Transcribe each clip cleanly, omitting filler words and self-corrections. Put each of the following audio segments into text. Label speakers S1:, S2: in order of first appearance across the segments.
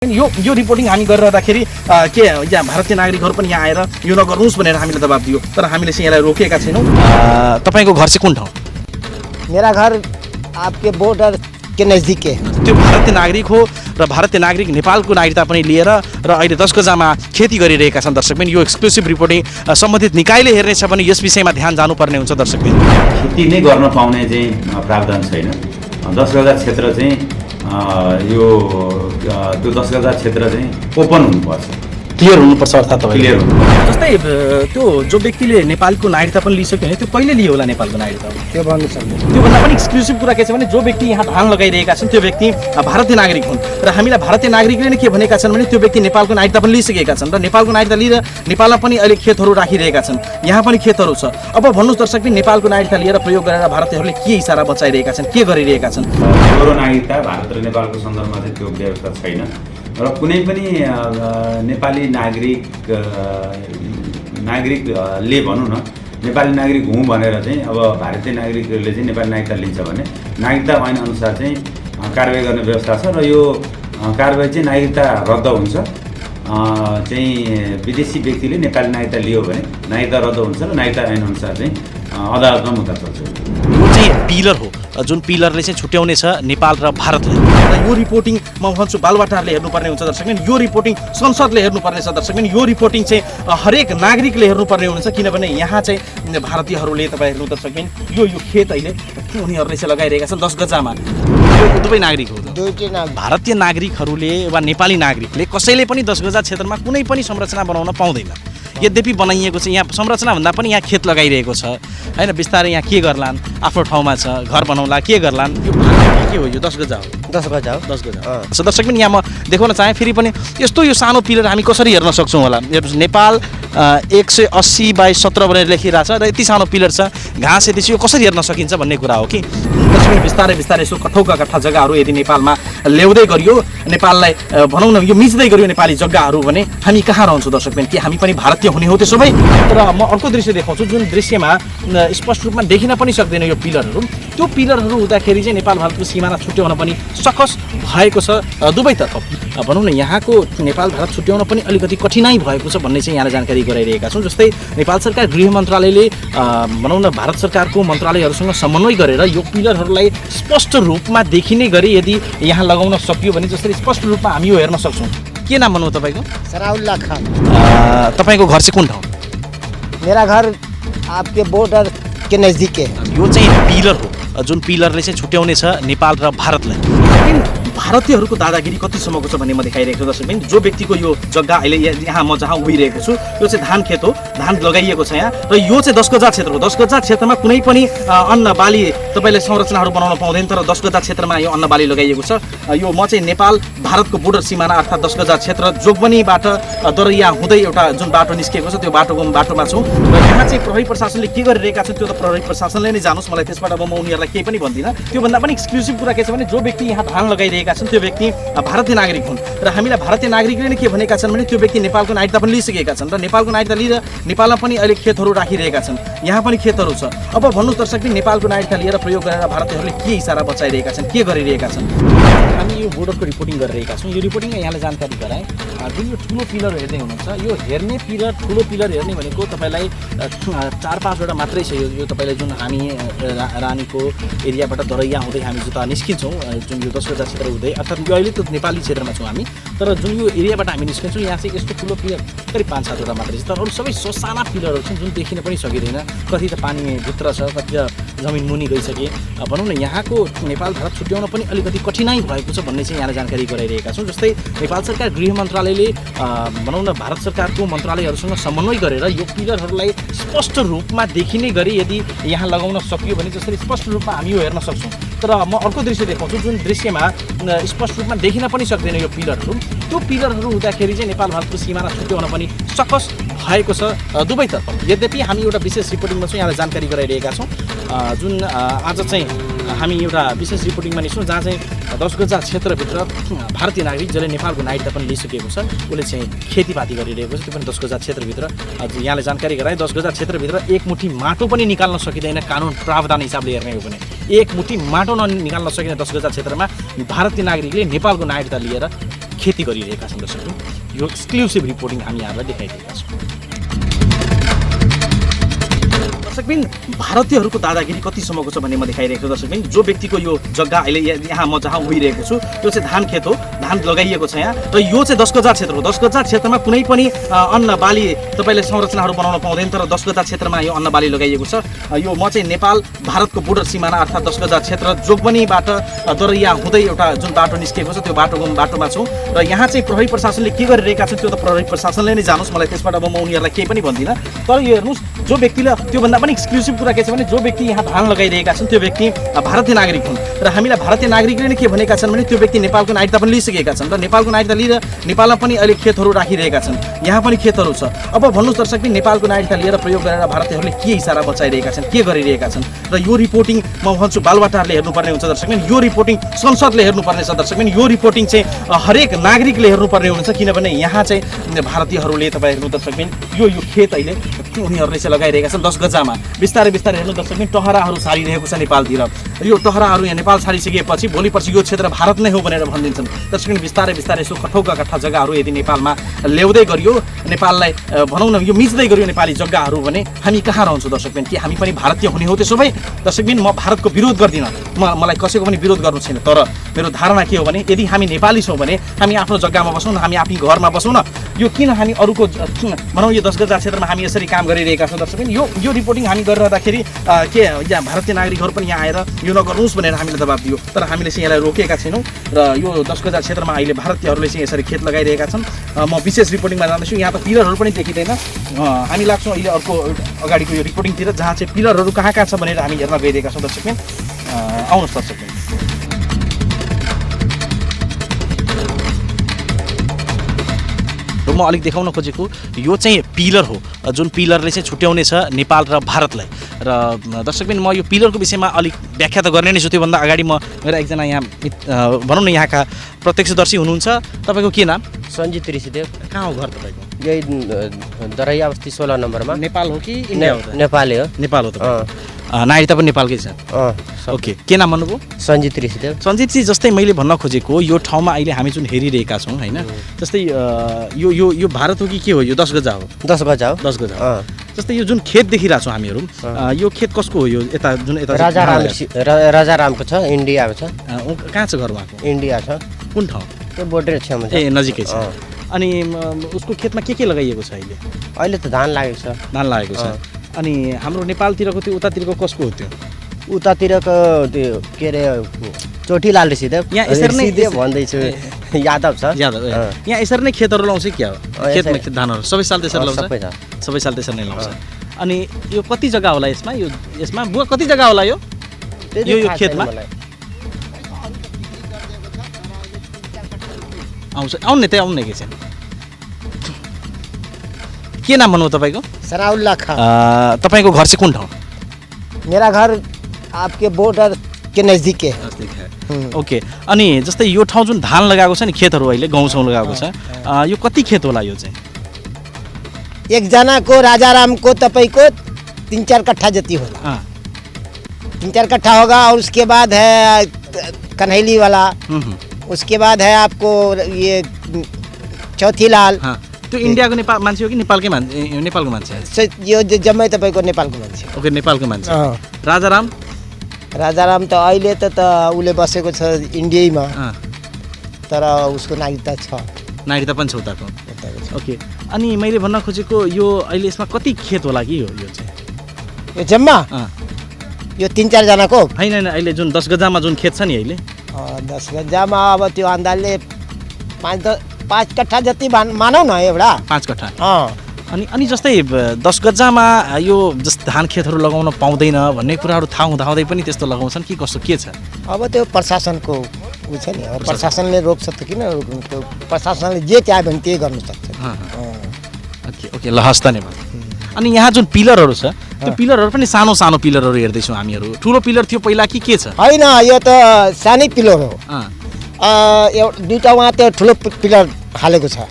S1: यो रिपोर्टिङ हामी गरिरहँदाखेरि के यहाँ भारतीय नागरिकहरू पनि यहाँ आएर यो नगर्नुहोस् भनेर हामीले दबाब दियो, तर हामीले चाहिँ यसलाई रोकेका छैनौँ। तपाईँको घर चाहिँ कुन ठाउँ?
S2: मेरा घर आपके बॉर्डर के नज़दीक है।
S1: त्यो भारतीय नागरिक हो र भारतीय नागरिक नेपालको नागरिकता पनि लिएर र अहिले 10 गजामा खेती गरिरहेका छन्। दर्शकबिन, यो एक्सक्लुसिभ रिपोर्टिङ सम्बन्धित निकायले हेर्नेछ भने यस विषयमा ध्यान जानुपर्ने हुन्छ। दर्शकबिन,
S3: खेती नै गर्न पाउने चाहिँ प्रावधान छैन। 10 गजा क्षेत्र चाहिँ यो त्यो 10 गजा क्षेत्र चाहिँ ओपन हुनुपर्छ,
S1: क्लियर हुनुपर्छ। अर्थात्
S3: क्लियर हुनुपर्छ।
S1: जस्तै त्यो जो व्यक्तिले नेपालको नागरिकता पनि लिइसक्यो भने त्यो कहिले लियो होला नेपालको नागरिकता?
S2: त्यो भन्नु सक्दैन।
S1: त्योभन्दा पनि एक्सक्लुसिभ कुरा के छ भने जो व्यक्ति यहाँ धान लगाइरहेका छन् त्यो व्यक्ति भारतीय नागरिक हुन् र हामीलाई भारतीय नागरिकले नै के भनेका छन् भने त्यो व्यक्ति नेपालको नागरिकता पनि लिइसकेका छन् र नेपालको नागरिकता लिएर नेपालमा पनि अहिले खेतहरू राखिरहेका छन्, यहाँ पनि खेतहरू छ। अब भन्नुहोस् दर्शक, नेपालको नागरिकता लिएर प्रयोग गरेर भारतीयहरूले के इसारा बचाइरहेका छन्, के गरिरहेका छन्?
S3: दोहोरो नागरिकता भारत र नेपालको सन्दर्भमा चाहिँ त्यो व्यवस्था छैन र कुनै पनि नेपाली नागरिकले भनौँ न नेपाली नागरिक हुँ भनेर चाहिँ अब भारतीय नागरिकहरूले चाहिँ नेपाली नागरिकता लिन्छ भने नागरिकता ऐन अनुसार चाहिँ कारबाही गर्ने व्यवस्था छ र यो कारबाही चाहिँ नागरिकता रद्द हुन्छ। चाहिँ विदेशी व्यक्तिले नेपाली नागरिकता लियो भने नागरिकता रद्द हुन्छ र नागरिकता ऐन अनुसार चाहिँ अदालतमा मुद्दा चल्छ।
S1: यो चाहिँ पिलर हो जुन पिलरले चाहिँ छुट्याउने छ नेपाल र भारतलाई। र यो रिपोर्टिङ म भन्छु बालुवाटारले हेर्नुपर्ने हुन्छ दर्शकबिन, यो रिपोर्टिङ संसदले हेर्नुपर्ने छ दर्शकबिन, यो रिपोर्टिङ चाहिँ हरेक नागरिकले हेर्नुपर्ने हुन्छ। किनभने यहाँ चाहिँ भारतीयहरूले तपाईँ हेर्नु दर्शकबिन, यो खेत अहिले उनीहरूले चाहिँ लगाइरहेका छन् 10 गजामा। दुवै नागरिक हो। भारतीय नागरिकहरूले वा नेपाली नागरिकले कसैले पनि 10 गजा क्षेत्रमा कुनै पनि संरचना बनाउन पाउँदैन। यद्यपि बनाइएको छ, यहाँ संरचना भन्दा पनि यहाँ खेत लगाइरहेको छ होइन। बिस्तारै यहाँ के गर्लान्, आफ्नो ठाउँमा छ, घर बनाउला, के गर्लान्। यो के हो? यो 10 गजा हो।
S2: 10 गजा हो।
S1: 10 गजा। दर्शक पनि यहाँ म देखाउन चाहेँ फेरि पनि यस्तो यो सानो पिलर हामी कसरी हेर्न सक्छौँ होला। नेपाल 180/17 भनेर लेखिरहेको छ र यति सानो पिलर छ, घाँस यति छ, यो कसरी हेर्न सकिन्छ भन्ने कुरा हो कि। बिस्तारै बिस्तारै यसो कठौका कठा जग्गाहरू यदि नेपालमा ल्याउँदै गरियो, नेपाललाई भनौँ न यो मिच्दै गरियो नेपाली जग्गाहरू भने हामी कहाँ रहन्छौँ दर्शकबिन? के हामी पनि भारतीय हुने हो त्यसो भए? तर म अर्को दृश्य देखाउँछु जुन दृश्यमा स्पष्ट रूपमा देखिन पनि सक्दैन यो पिलरहरू। त्यो पिलरहरू हुँदाखेरि चाहिँ नेपाल भारतको सिमाना छुट्याउन पनि सकस भएको छ दुवैतर्फ। भनौँ न यहाँको नेपाल भारत छुट्याउन पनि अलिकति कठिनाइ भएको छ भन्ने चाहिँ यहाँलाई जानकारी गराइरहेका छौँ। जस्तै नेपाल सरकार गृह मन्त्रालयले भनौँ न भारत सरकारको मन्त्रालयहरूसँग समन्वय गरेर यो पिलरहरूलाई स्पष्ट रूपमा देखिने गरी यदि यहाँ लगाउन सकियो भने जसरी स्पष्ट रूपमा हामी यो हेर्न सक्छौँ। के नाम भन्नु तपाईँको?
S2: सनाउल्लाह खान।
S1: तपाईँको घर चाहिँ कुन ठाउँ?
S2: मेरा घर आपके बॉर्डर के नज़दीक है।
S1: यो चाहिँ पिलर हो जुन पिलरले चाहिँ छुट्याउने छ नेपाल र भारतलाई। भारतीयहरूको दादागिरी कतिसम्मको छ भन्ने म देखाइरहेको छु दर्शकबिन। जो व्यक्तिको यो जग्गा अहिले यहाँ म जहाँ उभिरहेको छु यो चाहिँ धान खेत हो, धान लगाइएको छ यहाँ र यो चाहिँ 10 गजा क्षेत्र हो। 10 गजा क्षेत्रमा कुनै पनि अन्न बाली तपाईँले संरचनाहरू बनाउन पाउँदैन, तर 10 गजा क्षेत्रमा यो अन्न बाली लगाइएको छ। यो म चाहिँ नेपाल भारतको बोर्डर सिमाना अर्थात् 10 गजा क्षेत्र जोगबनीबाट दरैया हुँदै एउटा जुन बाटो निस्किएको छ त्यो बाटोमा छौँ र यहाँ चाहिँ प्रहरी प्रशासनले के गरिरहेका छन् त्यो त प्रहरी प्रशासनले नै जानोस्, मलाई त्यसबाट अब म उनीहरूलाई केही पनि भन्दिनँ। त्योभन्दा पनि एक्सक्लुसिभ कुरा के छ भने जो व्यक्ति यहाँ धान लगाइरहेका छन् त्यो व्यक्ति भारतीय नागरिक हुन् र हामीलाई भारतीय नागरिकले नै के भनेका छन् भने त्यो व्यक्ति नेपालको नागरिकता पनि लिइसकेका छन् र नेपालको नागरिकता लिएर नेपालमा पनि अहिले खेतहरू राखिरहेका छन्, यहाँ पनि खेतहरू छ। अब भन्नुहोस् दर्शक, नेपालको नागरिकता लिएर प्रयोग गरेर भारतीयहरूले के इसारा बचाइरहेका छन्, के गरिरहेका छन्? हामी यो बोर्डरको रिपोर्टिङ गरिरहेका छौँ। यो रिपोर्टिङमा यहाँलाई जानकारी गराएँ जुन यो ठुलो पिलर हेर्दै हुनुहुन्छ, यो हेर्ने पिलर ठुलो पिलर हेर्ने भनेको तपाईँलाई 4-5वटा मात्रै छ। यो तपाईँलाई जुन हामी रानीको एरियाबाट दरैया हुँदै हामी जुन निस्किन्छौँ, जुन यो 10 गजा क्षेत्र हुँदै अर्थात् यो अहिले त नेपाली क्षेत्रमा छौँ हामी, तर जुन यो एरियाबाट हामी निस्किन्छौँ यहाँ चाहिँ यस्तो ठुलो पिलर करिब 5-7वटा मात्रै छ। तर अरू सबै ससाना पिलरहरू छन् जुन देखिन पनि सकिँदैन। कति त पानीभित्र छ, कति त जमिन मुनि गइसके। भनौँ न यहाँको नेपाल भारत छुट्याउन पनि अलिकति कठिनाइ भएको छ भन्ने चाहिँ यहाँलाई जानकारी गराइरहेका छौँ। जस्तै नेपाल सरकार गृह मन्त्रालयले भनौँ न भारत सरकारको मन्त्रालयहरूसँग समन्वय गरेर यो पिलरहरूलाई स्पष्ट रूपमा देखिने गरी यदि यहाँ लगाउन सकियो भने जसरी स्पष्ट रूपमा हामी यो हेर्न सक्छौँ। तर म अर्को दृश्य देखाउँछु जुन दृश्यमा स्पष्ट रूपमा देखिन पनि सक्दैन यो पिलरहरू। त्यो पिलरहरू हुँदाखेरि चाहिँ नेपाल भारतको सिमाना छुट्याउन पनि सकस भएको छ दुवैतर्फ। यद्यपि हामी एउटा विशेष रिपोर्टिङमा चाहिँ यहाँलाई जानकारी गराइरहेका छौँ जुन आज चाहिँ हामी एउटा विशेष रिपोर्टिङमा निस्क्यौँ जहाँ चाहिँ 10 गजा क्षेत्रभित्र भारतीय नागरिक जसले नेपालको नागरिकता पनि लिइसकेको छ उसले चाहिँ खेतीपाती गरिरहेको छ, त्यो पनि 10 गजा क्षेत्रभित्र। यहाँले जानकारी गराए 10 गजा क्षेत्रभित्र एक मुठी माटो पनि निकाल्न सकिँदैन कानुन प्रावधान हिसाबले हेर्ने हो भने। एक मुठी माटो ननिकाल्न सकिने 10 गजा क्षेत्रमा भारतीय नागरिकले नेपालको नागरिकता लिएर खेती गरिरहेका छन् दर्शकबिन। यो एक्सक्लुसिभ रिपोर्टिङ हामी यहाँलाई देखाइरहेका छौँ। दर्शकबिन भारतीयहरूको दादागिरी कतिसम्मको छ भन्ने म देखाइरहेको छु दर्शकबिन। जो व्यक्तिको यो जग्गा अहिले यहाँ म जहाँ उभिरहेको छु त्यो चाहिँ धान खेत हो, धान लगाइएको छ यहाँ, र यो चाहिँ 10 गजा क्षेत्र हो। 10 गजा क्षेत्रमा कुनै पनि अन्न बाली तपाईँले संरचनाहरू बनाउन पाउँदैन, तर 10 गजा क्षेत्रमा यो अन्न बाली लगाइएको छ। यो म चाहिँ नेपाल भारतको बोर्डर सिमाना अर्थात् 10 गजा क्षेत्र जोगबनीबाट दरैया हुँदै एउटा जुन बाटो निस्किएको छ त्यो बाटोमा छौँ, र यहाँ चाहिँ प्रहरी प्रशासनले के गरिरहेका छन् त्यो त प्रहरी प्रशासनले नै जानोस्, मलाई त्यसबाट अब म उनीहरूलाई केही पनि भन्दिनँ। तर यो हेर्नुहोस्, जो व्यक्तिले त्योभन्दा पनि एक्सक्लुसिभ कुरा के छ भने जो व्यक्ति यहाँ धान लगाइरहेका छन् त्यो व्यक्ति भारतीय नागरिक हुन्, र हामीलाई भारतीय नागरिकले नै के भनेका छन् भने त्यो व्यक्ति नेपालको नागरिकता पनि लिइसकेका छन्, र नेपालको नागरिकता लिएर नेपालमा पनि अहिले खेतहरू राखिरहेका छन्, यहाँ पनि खेतहरू छ। अब भन्नुहोस् दर्शक, नेपालको नागरिकता लिएर प्रयोग गरेर भारतीयहरूले के इसारा बचाइरहेका छन्, के गरिरहेका छन्, र यो रिपोर्टिङ म भन्छु बालुवाटारले हेर्नुपर्ने हुन्छ दर्शक। यो रिपोर्टिङ संसदले हेर्नुपर्ने छ दर्शक। यो रिपोर्टिङ चाहिँ हरेक नागरिकले हेर्नुपर्ने हुन्छ, किनभने यहाँ चाहिँ भारतीयहरूले तपाईँ हेर्नु दर्शक, यो खेत अहिले उनीहरूले चाहिँ लगाइरहेका छन् 10 गजामा। बिस्तारै बिस्तारै हेर्नु दर्शक, टहराहरू सारिरहेको छ नेपालतिर। यो टहराहरू यहाँ नेपाल छाडिसकेपछि भोलि पर्सि यो क्षेत्र भारत नै हो भनेर भनिदिन्छन् दर्शक। बिस्तारै बिस्तारै यसो कठौका कट्ठा जग्गाहरू यदि नेपालमा ल्याउँदै गरियो, नेपाललाई भनौँ न यो मिच्दै गरियो नेपाली जग्गाहरू भने हामी कहाँ रहन्छौँ दर्शक? के हामी पनि भारतीय हुने हो त्यसो भए? दर्शक, म भारतको विरोध गर्दिनँ, मलाई कसैको पनि विरोध गर्नु छैन, तर मेरो धारणा के हो भने यदि हामी नेपाली छौँ भने हामी आफ्नो जग्गामा बसौँ न, हामी आफ्नो घरमा बसौँ न। यो किन हामी अरूको भनौँ यो 10 गजा क्षेत्रमा हामी यसरी काम गरिरहेका छौँ दर्शक। यो रिपोर्टिङ हामी गरिरहँदाखेरि के यहाँ भारतीय नागरिकहरू पनि यहाँ आएर यो नगर्नुहोस् भनेर हामीले दबाब दियो, तर हामीले चाहिँ यसलाई रोकेका छैनौँ, र यो 10 गजा क्षेत्रमा अहिले भारतीयहरूले चाहिँ यसरी खेत लगाइरहेका छन्। म विशेष रिपोर्टिङमा जाँदैछु, यहाँ त पिलरहरू पनि देखिँदैन। हामी लाग्छौँ अहिले अर्को अगाडिको यो रिपोर्टिङतिर, जहाँ चाहिँ पिलरहरू कहाँ छ भनेर हामी हेर्न गइरहेका छौँ दर्शक। आउनुहोस् दर्शक। म अलिक देखाउन खोजेको यो चाहिँ पिलर हो, जुन पिलरले चाहिँ छुट्याउने छ नेपाल र भारतलाई। र दर्शकबिन म यो पिलरको विषयमा अलिक व्याख्या त गर्ने नै छु, त्योभन्दा अगाडि म मेरो एकजना यहाँ भनौँ न यहाँका प्रत्यक्षदर्शी हुनुहुन्छ। तपाईँको के नाम?
S4: सञ्जित ऋषिदेव।
S1: कहाँ हो घर तपाईँको?
S4: यही दरैया बस्ती 16 नम्बरमा।
S1: नेपाल हो कि इन्डिया हो?
S4: नेपालै हो।
S1: नेपाल हो तपाईँ? नागरिकता पनि नेपालकै छ? ओके, के नाम भन्नुभयो?
S4: सञ्जित ऋषिदेव।
S1: सञ्जितजी, जस्तै मैले भन्न खोजेको यो ठाउँमा अहिले हामी जुन हेरिरहेका छौँ होइन, जस्तै यो भारत हो कि के हो? यो 10 गजा हो?
S4: 10 गजा हो।
S1: 10 गजा। जस्तै यो जुन खेत देखिरहेको छौँ हामीहरू, यो खेत कसको हो? यो यता जुन यता
S4: राजारामको छ, इन्डियाको छ।
S1: कहाँ छ घर उहाँको?
S4: इन्डिया छ।
S1: कुन ठाउँ?
S4: त्यो बोर्डर छेउमा छ।
S1: नजिकै छ। अनि उसको खेतमा के लगाइएको छ अहिले?
S4: अहिले त धान लागेको छ।
S1: धान लागेको छ। अनि हाम्रो नेपालतिरको त्यो उतातिरको कसको हो? त्यो
S4: उतातिरको त्यो के अरे चोटीलाल ऋषिदेव।
S1: यहाँ यसरी नै
S4: भन्दैछु, यादव छ।
S1: यादव। यहाँ यसरी नै खेतहरू लाउँछ क्या हो? खेतमा धानहरू सबै साल त्यसरी लाउँछ? सबै साल त्यसरी नै लाउँछ। अनि यो कति जग्गा होला यसमा? यसमा बुवा कति जग्गा होला यो खेतमा? आउनु त्यहाँ आउनु के छैन। के नाम भन्नु तपाईँको?
S2: सनाउल्ला खान।
S1: तपाईँको घर चाहिँ कुन ठाउँ?
S2: मेरा घर आपके बॉर्डर के नज़दीक है।
S1: ओके। अनि जस्तै यो ठाउँ जुन धान लगाएको छ नि, खेतहरू अहिले गहुँ लगाएको छ, यो कति खेत होला? यो चाहिँ
S2: एकजनाको राजारामको तपाईँको 3-4 कट्ठा जति होला। 3-4 कट्ठा होगा, और उसके बाद है कन्हैली वाला, उसके बाद है आपको ये चौथीलाल।
S1: त्यो इन्डियाको नेपाल मान्छे हो कि नेपालकै मान्छे? नेपालको मान्छे।
S2: यो जम्मै तपाईँको नेपालको मान्छे।
S1: ओके, नेपालको मान्छे। राजाराम?
S2: राजाराम त अहिले त उसले बसेको छ इन्डियामा, तर उसको नागरिकता छ।
S1: नागरिकता पनि छ उताको? ओके। अनि मैले भन्न खोजेको यो अहिले यसमा कति खेत होला कि यो चाहिँ?
S2: यो जम्मा यो 3-4 जनाको
S1: होइन, अहिले जुन 10 गजामा जुन खेत छ नि अहिले?
S2: 10 गजामा अब त्यो अन्दाजले 5 कट्ठा जति मानौ न, एउटा
S1: 5 कट्ठा। अनि जस्तै 10 गजामा यो जस्तै धान खेतहरू लगाउन पाउँदैन भन्ने कुराहरू थाहा हुँदाहुँदै पनि त्यस्तो लगाउँछन् कि कस्तो के छ?
S2: अब त्यो प्रशासनको ऊ छ नि, प्रशासनले रोक्छ त किन रोक्नु? त्यो प्रशासनले जे चाह्यो भने त्यही गर्नु सक्छ।
S1: ओके, ल हस्, धन्यवाद। अनि यहाँ जुन पिलरहरू छ त्यो पिलरहरू पनि सानो सानो पिलरहरू हेर्दैछौँ हामीहरू। ठुलो पिलर थियो पहिला कि के छ?
S2: होइन, यो त सानै पिलर हो। एउटा 2टा वहाँ त्यो ठुलो पिलर हालेको छ,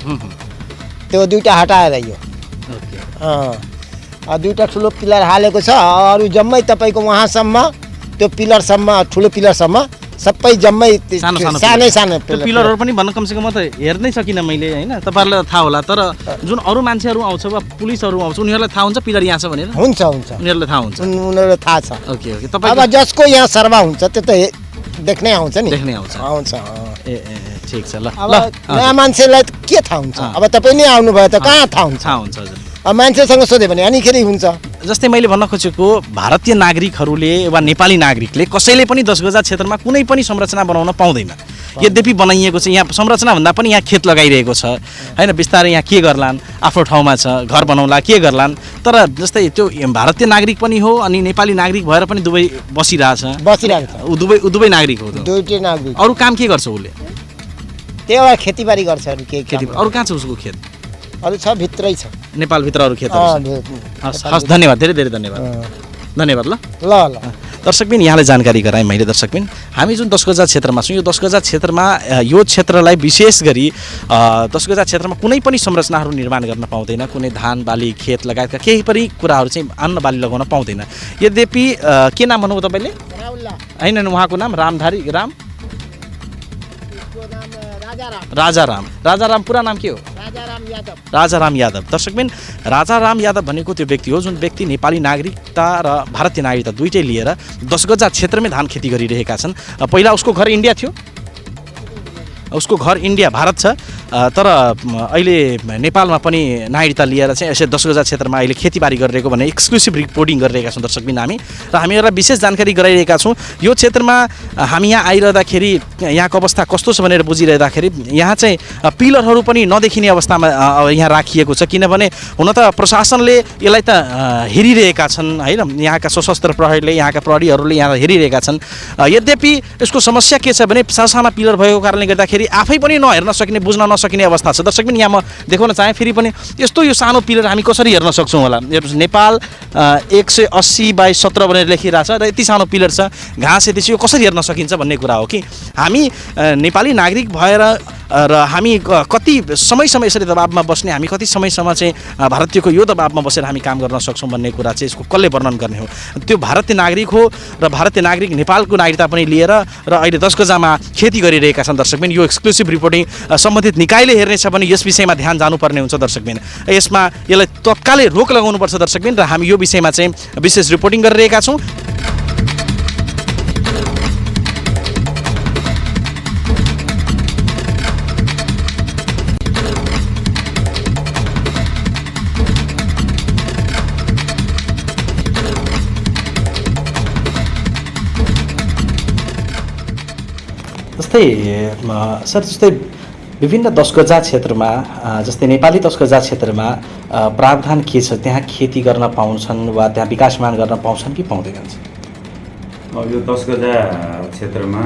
S2: त्यो 2टा हटाएर यो 2टा ठुलो पिलर हालेको छ। अरू जम्मै तपाईँको वहाँसम्म त्यो पिलरसम्म, ठुलो पिलरसम्म सबै जम्मै
S1: सानो सानो
S2: सानै सानो
S1: त्यो पिलरहरू पनि भन्न कमसेकम म त हेर्नै सकिनँ मैले होइन तपाईँहरूलाई थाहा होला तर जुन अरू मान्छेहरू आउँछ वा पुलिसहरू आउँछ उनीहरूलाई थाहा हुन्छ पिलर यहाँ छ भनेर
S2: हुन्छ हुन्छ
S1: उनीहरूलाई थाहा हुन्छ
S2: उनीहरूलाई थाहा छ
S1: ओके ओके
S2: अब
S1: तपाईँ
S2: जसको यहाँ सर्वा हुन्छ त्यो त देख्नै आउँछ नि
S1: देख्नै आउँछ
S2: आउँछ
S1: ए ए ठिक छ ल
S2: अब
S1: ल
S2: नयाँ मान्छेलाई त के थाहा हुन्छ अब तपाईँ नै आउनुभयो त कहाँ थाहा हुन्छ
S1: थाहा हुन्छ हजुर
S2: अब मान्छेसँग सोध्यो भने अनिखेरि हुन्छ
S1: जस्तै मैले भन्न खोजेको भारतीय नागरिकहरूले वा नेपाली नागरिकले कसैले पनि 10 गजा क्षेत्रमा कुनै पनि संरचना बनाउन पाउँदैन यद्यपि बनाइएको छ यहाँ संरचना भन्दा पनि यहाँ खेत लगाइरहेको छ होइन बिस्तारै यहाँ के गर्लान् आफ्नो ठाउँमा छ घर बनाउला के गर्लान् तर जस्तै त्यो भारतीय नागरिक पनि हो अनि नेपाली नागरिक भएर पनि दुवै बसिरहेछ
S2: बसिरहेको
S1: ऊ दुवै नागरिक हो
S2: छ दुईटै नागरिक
S1: अरू काम के गर्छ उसले
S2: त्यही भएर खेतीबारी गर्छ अरू केही
S1: खेती
S2: काम
S1: अरू कहाँ छ उसको खेत
S2: अरू छ भित्रै छ
S1: नेपालभित्र अरू खेतहरू छ हस् हस् धन्यवाद धेरै धेरै धन्यवाद धन्यवाद ल
S2: ल ल
S1: दर्शकबिन यहाँलाई जानकारी गराएँ मैले दर्शकबिन हामी जुन 10 गजा क्षेत्रमा छौँ यो 10 गजा क्षेत्रमा यो क्षेत्रलाई विशेष गरी 10 गजा क्षेत्रमा कुनै पनि संरचनाहरू निर्माण गर्न पाउँदैन कुनै धान बाली खेत लगायतका केही पनि कुराहरू चाहिँ अन्न बाली लगाउन पाउँदैन यद्यपि के नाम भन्नुभयो तपाईँले होइन उहाँको नाम रामधारी राम राजाराम पुरा नाम के हो राजाराम यादव दर्शकबिन राजाराम यादव भनेको त्यो व्यक्ति हो जुन व्यक्ति नेपाली नागरिकता र भारतीय नागरिकता दुइटै लिएर 10 गजा क्षेत्रमै धान खेती गरिरहेका छन् पहिला उसको घर इन्डिया थियो उसको घर इन्डिया भारत छ तर अहिले नेपालमा पनि नागरिकता लिएर चाहिँ यसै 10 गजा क्षेत्रमा अहिले खेतीबारी गरिरहेको भने एक्सक्लुसिभ रिपोर्टिङ गरिरहेका छौँ दर्शकबिन हामी र हामीहरूलाई विशेष जानकारी गराइरहेका छौँ यो क्षेत्रमा हामी यहाँ आइरहँदाखेरि यहाँको अवस्था कस्तो छ भनेर बुझिरहँदाखेरि यहाँ चाहिँ पिलरहरू पनि नदेखिने अवस्थामा यहाँ राखिएको छ किनभने हुन त प्रशासनले यसलाई त हेरिरहेका छन् होइन यहाँका सशस्त्र प्रहरीले यहाँका प्रहरीहरूले यहाँ हेरिरहेका छन् यद्यपि यसको समस्या के छ भने साना पिलर भएको कारणले गर्दाखेरि आफै पनि नहेर्न सकिने बुझ्न नसकिने अवस्था छ दर्शक पनि यहाँ म देखाउन चाहेँ फेरि पनि यस्तो यो सानो पिलर हामी कसरी हेर्न सक्छौँ होला नेपाल 180/17 भनेर लेखिरहेको छ र यति सानो पिलर छ घाँस यति छ यो कसरी हेर्न सकिन्छ भन्ने कुरा हो कि हामी नेपाली नागरिक भएर र हामी कति समयसम्म यसरी दबाबमा बस्ने हामी कति समयसम्म चाहिँ भारतीयको यो दबाबमा बसेर हामी काम गर्न सक्छौँ भन्ने कुरा चाहिँ यसको कसले वर्णन गर्ने हो त्यो भारतीय नागरिक हो र भारतीय नागरिक नेपालको नागरिकता पनि लिएर र अहिले 10 गजामा खेती गरिरहेका छन् दर्शकबिन यो एक्सक्लुसिभ रिपोर्टिङ सम्बन्धित निकायले हेर्नेछ भने यस विषयमा ध्यान जानुपर्ने हुन्छ दर्शकबिन यसमा यसलाई तत्कालै रोक लगाउनुपर्छ दर्शकबिन र हामी यो विषयमा चाहिँ विशेष रिपोर्टिङ गरिरहेका छौँ जस्तै सर जस्तै विभिन्न 10 गजा क्षेत्रमा जस्तै नेपाली 10 गजा क्षेत्रमा प्रावधान के छ त्यहाँ खेती गर्न पाउँछन् वा त्यहाँ विकासमान गर्न पाउँछन् कि पाउँदैनन्
S3: अब यो 10 गजा क्षेत्रमा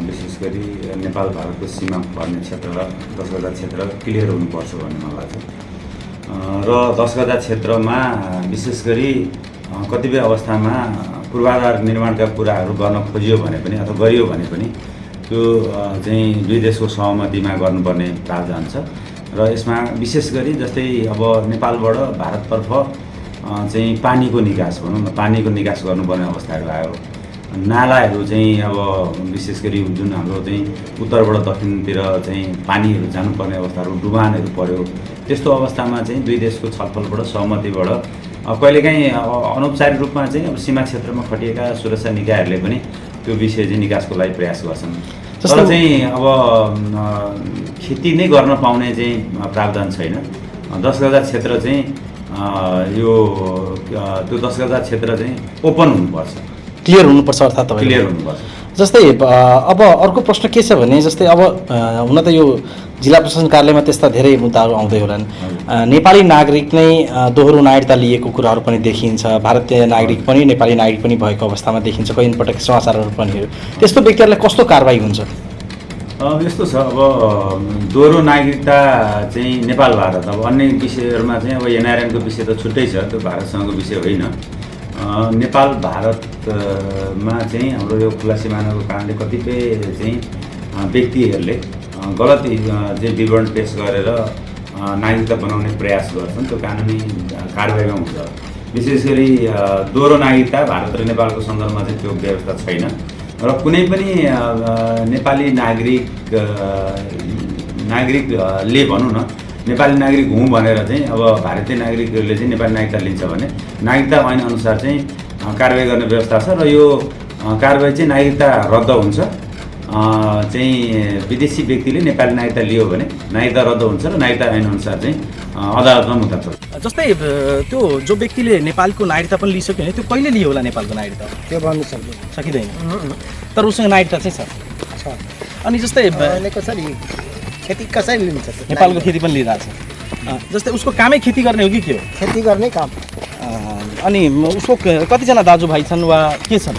S3: विशेष गरी नेपाल भारतको सीमा पर्ने क्षेत्र र 10 गजा क्षेत्र क्लियर हुनुपर्छ भन्ने मलाई लाग्छ र 10 गजा क्षेत्रमा विशेष गरी कतिपय अवस्थामा पूर्वाधार निर्माणका कुराहरू गर्न खोजियो भने पनि अथवा गरियो भने पनि त्यो चाहिँ दुई देशको सहमतिमा गर्नुपर्ने प्रावधान छ र यसमा विशेष गरी जस्तै अब नेपालबाट भारततर्फ चाहिँ पानीको निकास भनौँ न पानीको निकास गर्नुपर्ने अवस्थाहरू आयो नालाहरू चाहिँ अब विशेष गरी जुन हाम्रो चाहिँ उत्तरबाट दक्षिणतिर चाहिँ पानीहरू जानुपर्ने अवस्थाहरू डुबानहरू पर्यो त्यस्तो अवस्थामा चाहिँ दुई देशको छलफलबाट सहमतिबाट कहिलेकाहीँ अनौपचारिक रूपमा चाहिँ अब सीमा क्षेत्रमा खटिएका सुरक्षा निकायहरूले पनि त्यो विषय चाहिँ निकासको लागि प्रयास गर्छन् तर चाहिँ अब खेती नै गर्न पाउने चाहिँ प्रावधान छैन 10 गजा क्षेत्र चाहिँ यो त्यो 10 गजा क्षेत्र चाहिँ ओपन हुनुपर्छ
S1: क्लियर हुनुपर्छ अर्थात्
S3: क्लियर हुनुपर्छ
S1: जस्तै अब अर्को प्रश्न के छ भने जस्तै अब हुन त यो जिल्ला प्रशासन कार्यालयमा त्यस्ता धेरै मुद्दाहरू आउँदै होलान् नेपाली नागरिक नै दोहोरो नागरिकता लिएको कुराहरू पनि देखिन्छ भारतीय नागरिक पनि नेपाली नागरिक पनि भएको अवस्थामा देखिन्छ कैयनपटक समाचारहरू पनि हेऱ्यो त्यस्तो व्यक्तिहरूलाई कस्तो कारबाही हुन्छ
S3: यस्तो छ अब दोहोरो नागरिकता चाहिँ नेपाल भारत अब अन्य विषयहरूमा चाहिँ अब एनआरएनको विषय त छुट्टै छ त्यो भारतसँगको विषय होइन नेपाल भारतमा चाहिँ हाम्रो यो खुला सिमानाको कारणले कतिपय चाहिँ व्यक्तिहरूले गलत चाहिँ विवरण पेश गरेर नागरिकता बनाउने प्रयास गर्छन् त्यो कानुनी कारबाहीमा हुन्छ विशेष गरी दोहोरो नागरिकता भारत र नेपालको सन्दर्भमा चाहिँ त्यो व्यवस्था छैन र कुनै पनि नेपाली नागरिकले भनौँ न नेपाली नागरिक हुँ भनेर चाहिँ अब भारतीय नागरिकहरूले चाहिँ नेपाली नागरिकता लिन्छ भने नागरिकता ऐन अनुसार चाहिँ कारबाही गर्ने व्यवस्था छ र यो कारबाही चाहिँ नागरिकता रद्द हुन्छ चाहिँ विदेशी व्यक्तिले नेपाली नागरिकता लियो भने नागरिकता रद्द हुन्छ र नागरिकता ऐन अनुसार चाहिँ अदालतमा मुद्दा चल्छ।
S1: जस्तै त्यो जो व्यक्तिले नेपालको नागरिकता पनि लिइसक्यो भने त्यो कहिले लियो होला नेपालको नागरिकता?
S2: त्यो भन्नु
S1: सकिँदैन, तर उसँग नागरिकता चाहिँ छ। अनि जस्तै
S2: कसरी खेती कसरी लिन्छ?
S1: नेपालको खेती पनि लिइरहेछ। जस्तै उसको कामै खेती गर्ने हो कि के हो?
S2: खेती गर्ने काम।
S1: अनि उसको कतिजना दाजुभाइ छन् वा के छन्?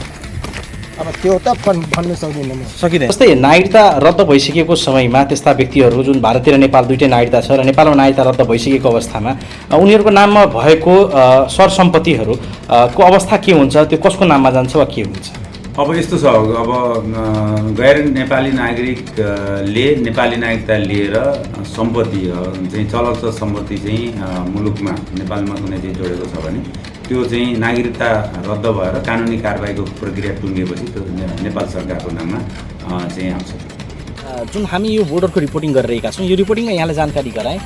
S2: अब त्यो त भन्नु सक्दिनँ म।
S1: सकिँदैन। जस्तै नागरिकता रद्द भइसकेको समयमा त्यस्ता व्यक्तिहरू जुन भारतीय र नेपाल दुईटै नागरिकता छ र नेपालमा नागरिकता रद्द भइसकेको अवस्थामा उनीहरूको नाममा भएको सरसम्पत्तिहरू को अवस्था के हुन्छ? त्यो कसको नाममा जान्छ वा के हुन्छ?
S3: अब यस्तो छ, अब गैर नेपाली नागरिकले नेपाली नागरिकता लिएर सम्पत्ति चाहिँ चलत सम्पत्ति चाहिँ मुलुकमा नेपालमा कुनै चाहिँ जोडेको छ भने त्यो चाहिँ नागरिकता रद्द भएर कानुनी कारबाहीको प्रक्रिया टुङ्गिएपछि त्यो नेपाल सरकारको नाममा चाहिँ आउँछ।
S1: जुन हामी यो बोर्डरको रिपोर्टिङ गरिरहेका छौँ, यो रिपोर्टिङमा यहाँले जानकारी गराएँ।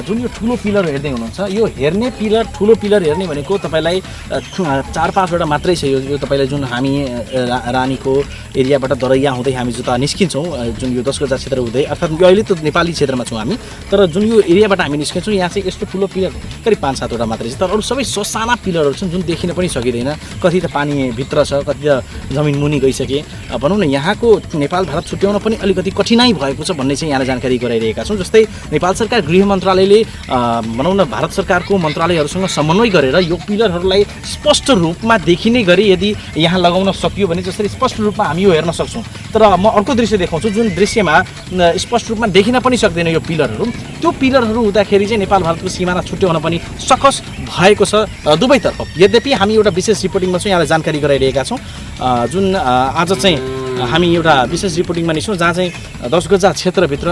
S1: जुन यो ठुलो पिलर हेर्दै हुनुहुन्छ, यो हेर्ने पिलर ठुलो पिलर हेर्ने भनेको तपाईँलाई 4-5वटा मात्रै छ। यो तपाईँलाई जुन हामी रानीको एरियाबाट दरैया हुँदै हामी जुन निस्किन्छौँ, जुन यो 10 गजा क्षेत्र हुँदै, अर्थात् यो अहिले त नेपाली क्षेत्रमा छौँ हामी, तर जुन यो एरियाबाट हामी निस्किन्छौँ यहाँ चाहिँ यस्तो ठुलो पिलर करिब 5-7वटा मात्रै छ। तर अरू सबै ससाना पिलरहरू छन् जुन देखिन पनि सकिँदैन। कति त पानीभित्र छ, कति त जमिन मुनि गइसके। भनौँ न यहाँको नेपाल भारत छुट्याउन पनि अलिकति कठिनाइ भएको छ भन्ने चाहिँ यहाँलाई जानकारी गराइरहेका छौँ। जस्तै नेपाल सरकार गृह मन्त्रालयले भनौँ न भारत सरकारको मन्त्रालयहरूसँग समन्वय गरेर यो पिलरहरूलाई स्पष्ट रूपमा देखिने गरी यदि यहाँ लगाउन सकियो भने जसरी स्पष्ट रूपमा हामी यो हेर्न सक्छौँ। तर म अर्को दृश्य देखाउँछु जुन दृश्यमा स्पष्ट रूपमा देखिन पनि सक्दैन यो पिलरहरू। त्यो पिलरहरू हुँदाखेरि चाहिँ नेपाल भारतको सिमाना छुट्याउन पनि सकस भएको छ दुवैतर्फ। यद्यपि हामी एउटा विशेष रिपोर्टिङमा चाहिँ यहाँलाई जानकारी गराइरहेका छौँ। जुन आज चाहिँ हामी एउटा विशेष रिपोर्टिङमा निस्क्यौँ जहाँ चाहिँ 10 गजा क्षेत्रभित्र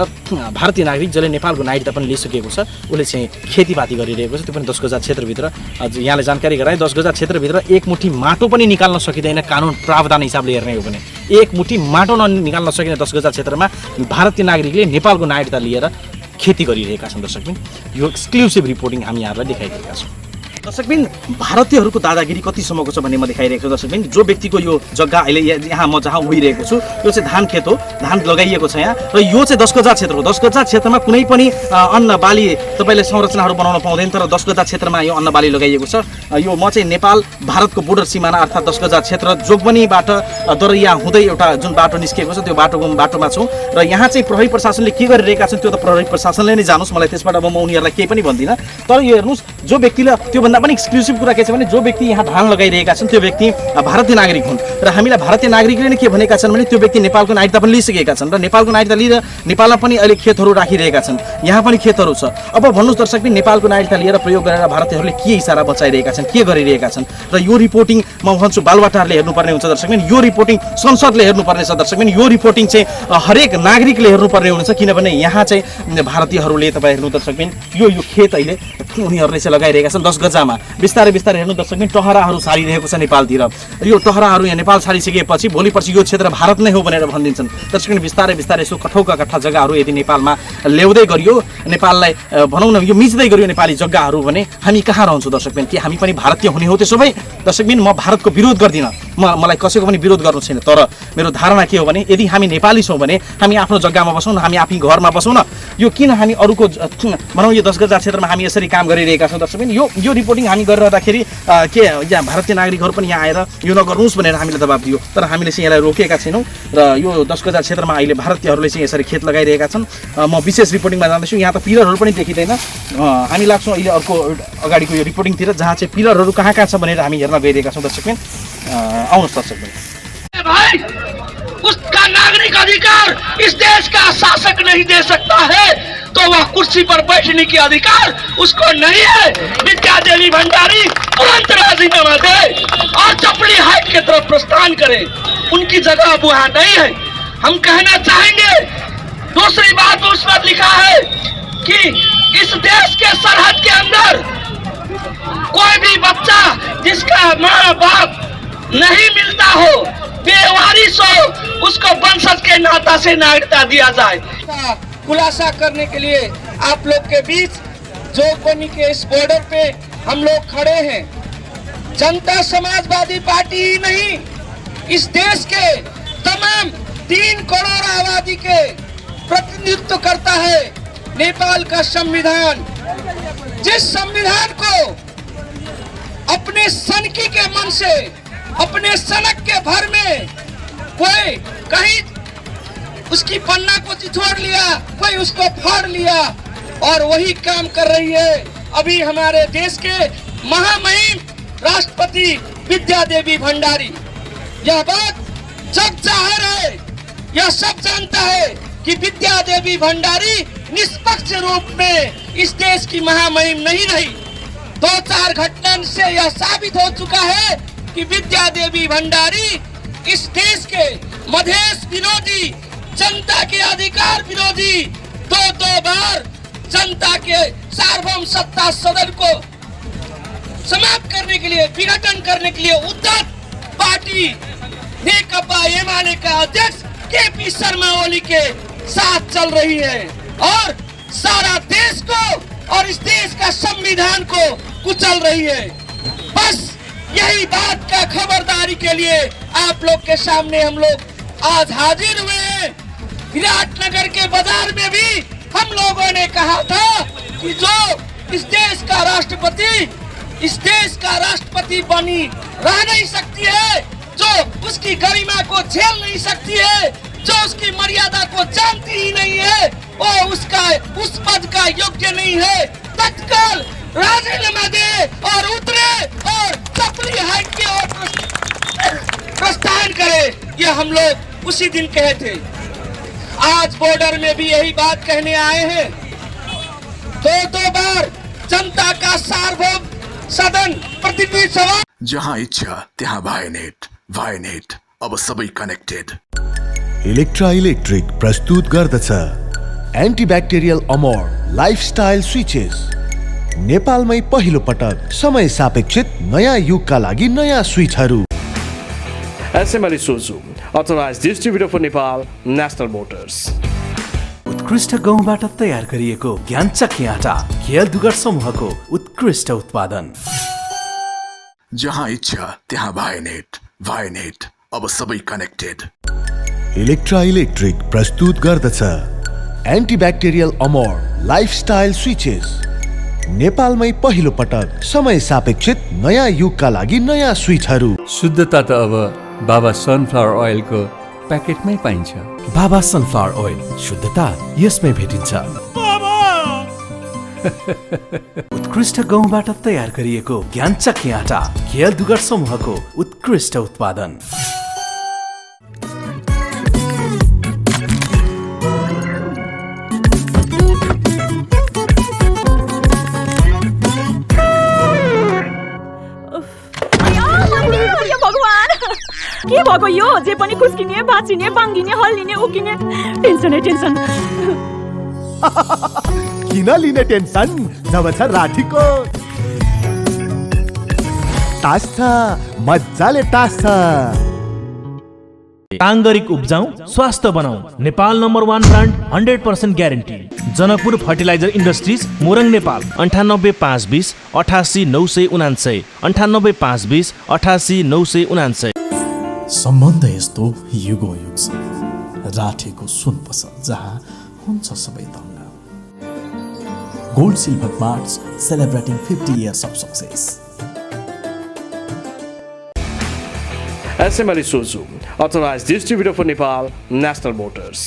S1: भारतीय नागरिक जसले नेपालको नागरिकता पनि लिइसकेको छ उसले चाहिँ खेतीपाती गरिरहेको छ, त्यो पनि 10 गजा क्षेत्रभित्र। यहाँले जानकारी गराए 10 गजा क्षेत्रभित्र एक मुठी माटो पनि निकाल्न सकिँदैन कानुन प्रावधान हिसाबले हेर्ने हो भने। एक मुठी माटो निकाल्न सकिने 10 गजा क्षेत्रमा भारतीय नागरिकले नेपालको नागरिकता लिएर खेती गरिरहेका छन्। दर्शकबिन, यो एक्सक्लुसिभ रिपोर्टिङ हामी यहाँलाई देखाइरहेका छौँ। दर्शकबिन, भारतीयहरूको दादागिरी कतिसम्मको छ भन्ने म देखाइरहेको छु। दर्शकबिन, जो व्यक्तिको यो जग्गा अहिले यहाँ म जहाँ उभिरहेको छु यो चाहिँ धान खेत हो, धान लगाइएको छ यहाँ, र यो चाहिँ 10 गजा क्षेत्र हो। 10 गजा क्षेत्रमा कुनै पनि अन्न बाली तपाईँले संरचनाहरू बनाउन पाउँदैन, तर 10 गजा क्षेत्रमा यो अन्न बाली लगाइएको छ। यो म चाहिँ नेपाल भारतको बोर्डर सिमाना अर्थात् 10 गजा क्षेत्र जोगबनीबाट दरैया हुँदै एउटा जुन बाटो निस्किएको छ त्यो बाटोमा छौँ। र यहाँ चाहिँ प्रहरी प्रशासनले के गरिरहेका छन् त्यो त प्रहरी प्रशासनले नै जानोस्, मलाई त्यसबाट अब म उनीहरूलाई केही पनि भन्दिनँ। तर यो हेर्नुहोस्, जो व्यक्तिले त्योभन्दा पनि एक्सक्लुसिभ कुरा के छ भने जो व्यक्ति यहाँ धान लगाइरहेका छन् त्यो व्यक्ति भारतीय नागरिक हुन्। र हामीलाई भारतीय नागरिकले नै के भनेका छन् भने त्यो व्यक्ति नेपालको नागरिकता पनि लिइसकेका छन् र नेपालको नागरिकता लिएर नेपालमा पनि अहिले खेतहरू राखिरहेका छन्, यहाँ पनि खेतहरू छ। अब भन्नुहोस् दर्शक, नेपालको नागरिकता लिएर प्रयोग गरेर भारतीयहरूले के इसारा बचाइरहेका छन्, के गरिरहेका छन्? र यो रिपोर्टिङ म भन्छु बालवाटारले हेर्नुपर्ने हुन्छ दर्शकबिन, यो रिपोर्टिङ संसदले हेर्नुपर्ने छ दर्शकबिन, यो रिपोर्टिङ चाहिँ हरेक नागरिकले हेर्नुपर्ने हुन्छ। किनभने यहाँ चाहिँ भारतीयहरूले तपाईँ हेर्नु दर्शकबिन, यो खेत अहिले उनीहरूले चाहिँ लगाइरहेका छन् 10 गजामा। बिस्तारै बिस्तारै हेर्नु दर्शकबिन, टहराहरू सारिरहेको छ नेपालतिर। यो टहराहरू यहाँ नेपाल सारिसकेपछि भोलि पर्सि यो क्षेत्र भारत नै हो भनेर भनिदिन्छन्। दर्शकबिन, बिस्तारै बिस्तारै यसो कठौका कट्ठा जग्गाहरू यदि नेपालमा ल्याउँदै गरियो, नेपाललाई भनौँ न यो मिच्दै गरियो नेपाली जग्गाहरू भने हामी कहाँ रहन्छौँ दर्शकबिन? के हामी पनि भारतीय हुने हो त्यसो भए? दर्शकबिन, म भारतको विरोध गर्दिनँ, मलाई कसैको पनि विरोध गर्नु छैन, तर मेरो धारणा के हो भने यदि हामी नेपाली छौँ भने हामी आफ्नो जग्गामा बसौँ न, हामी आफै घरमा बसौँ न। यो किन हामी अरूको भनौँ यो 10 गजा क्षेत्रमा हामी यसरी काम गरिरहेका छौँ दर्शकबिन? यो रिपोर्टिङ हामी गरिरहँदाखेरि के यहाँ भारतीय नागरिकहरू पनि यहाँ आएर यो नगर्नुहोस् भनेर हामीले दबाब दियो, तर हामीले चाहिँ यसलाई रोकेका छैनौँ। र यो 10 गजा क्षेत्रमा अहिले भारतीयहरूले चाहिँ यसरी खेत लगाइरहेका छन्। म विशेष रिपोर्टिङमा जाँदैछु, यहाँ त पिलरहरू पनि देखिँदैन। हामी लाग्छौँ अहिले अर्को अगाडिको यो रिपोर्टिङतिर जहाँ चाहिँ पिलरहरू कहाँ कहाँ छ भनेर हामी हेर्न गइरहेका छौँ दर्शकबिन। आउनुहोस् दर्शकबिन।
S5: भाई, उसका नागरिक अधिकार इस देश का शासक नहीं दे सकता है तो वह कुर्सी पर बैठने की अधिकार उसको नहीं है। विद्या देवी भंडारी तुरंत राजीनामा दे और चपड़ी हाइट की तरफ प्रस्थान करे, उनकी जगह अब वहाँ नहीं है। हम कहना चाहेंगे, दूसरी बात उस पर लिखा है कि इस देश के सरहद के अंदर कोई भी बच्चा जिसका माँ बाप नहीं मिलता हो बेवारिस हो उसको वंशज के नाता से नागरिकता दिया जाए। खुलासा करने के लिए आप लोग के बीच जोगबनी के इस बॉर्डर पे हम लोग खड़े हैं। जनता समाजवादी पार्टी ही नहीं, इस देश के तमाम 3 करोड़ आबादी के प्रतिनिधित्व करता है नेपाल का संविधान। जिस संविधान को अपने सनकी के मन से, अपने सनक के भर में कोई कहीं उसकी पन्ना को चिथोड़ लिया, कोई उसको फाड़ लिया, और वही काम कर रही है अभी हमारे देश के महामहिम राष्ट्रपति विद्या देवी भंडारी। यह बात जग जाहिर है, यह सब जानता है कि विद्या देवी भंडारी निष्पक्ष रूप में इस देश की महामहिम नहीं रही। 2-4 घटना से यह साबित हो चुका है कि विद्या देवी भंडारी इस देश के मधेश विरोधी, जनता के अधिकार विरोधी, 2 बार जनता के सार्वभौम सत्ता सदन को समाप्त करने के लिए, विघटन करने के लिए उद्धत पार्टी नेकपा एमाले का अध्यक्ष केपी शर्मा ओली के साथ चल रही है और सारा देश को और इस देश का संविधान को कुचल रही है। बस यही बात का खबरदारी के लिए आप लोग के सामने हम लोग आज हाजिर हुए हैं। विराटनगर के बाजार में भी हम लोगों ने कहा था कि जो इस देश का राष्ट्रपति बनी रह नहीं सकती है, जो उसकी गरिमा को झेल नहीं सकती है, जो उसकी मर्यादा को जानती ही नहीं है, वो उस पद का योग्य नहीं है, तत्काल राजीनामा दे और उतरे और चपली हाइट की ओर प्रस्थान करे। ये हम लोग उसी दिन कहे थे। आज बॉर्डर में भी यही बात कहने आए हैं। 2 बार जनता का सार्वभौम सदन प्रतिनिधि सभा।
S6: जहाँ इच्छा त्यहाँ भाइनेट अब सबै कनेक्टेड।
S7: इलेक्ट्रा इलेक्ट्रिक प्रस्तुत गर्दछ एन्टिब्याक्टेरियल अमोर लाइफस्टाइल स्विचेस। नेपालमै पहिलो पटक समय सापेक्षित नयाँ युगका लागि नयाँ स्विचहरू।
S8: SML Isuzu, authorized distributor for Nepal, National Motors.
S9: उत्कृष्ट गहुँबाट तयार गरिएको ज्ञानचक्की आटा, खेल दुगर समूहको उत्कृष्ट उत्पादन।
S6: जहाँ इच्छा त्यहाँ भाइनेट अब सबै कनेक्टेड।
S7: इलेक्ट्रा इलेक्ट्रिक प्रस्तुत गर्दछ एन्टिब्याक्टेरियल अमोर लाइफस्टाइल स्विचेस। नेपालमै पहिलो पटक समय सापेक्षित नयाँ युगका लागि नयाँ स्विचहरू।
S10: शुद्धता त अब बाबा सनफ्लावर ओइलको प्याकेटमै पाइन्छ।
S9: बाबा सनफ्लावर ओइल, शुद्धता यसमै भेटिन्छ। उत्कृष्ट गहुँबाट तयार गरिएको ज्ञानचक्की आटा, खेल दुगर समूहको उत्कृष्ट उत्पादन।
S11: के भएको यो? जे पनि खुस्किने, बाँचिने, बाङ्गिने, हल्लिने, उकिने, टेन्सन।
S7: किन लिने टेन्सन जब छ राठीको टास छ, मजाले टास छ।
S12: टाङ्गरिक उब्जाउ, स्वास्थ्य बनाऊ। Nepal number 1 brand 100% guarantee. Janakpur fertilizer industries, Morang, Nepal. 98520 88999 98520 88999।
S9: सम्बन्ध यस्तो युगौयुगसम्म राठेको सुन पसल, जहाँ हुन्छ सबै दङ्ग। Gold silver parts, celebrating 50 years of success.
S8: SML Isuzu, authorized distributor for Nepal, National Motors.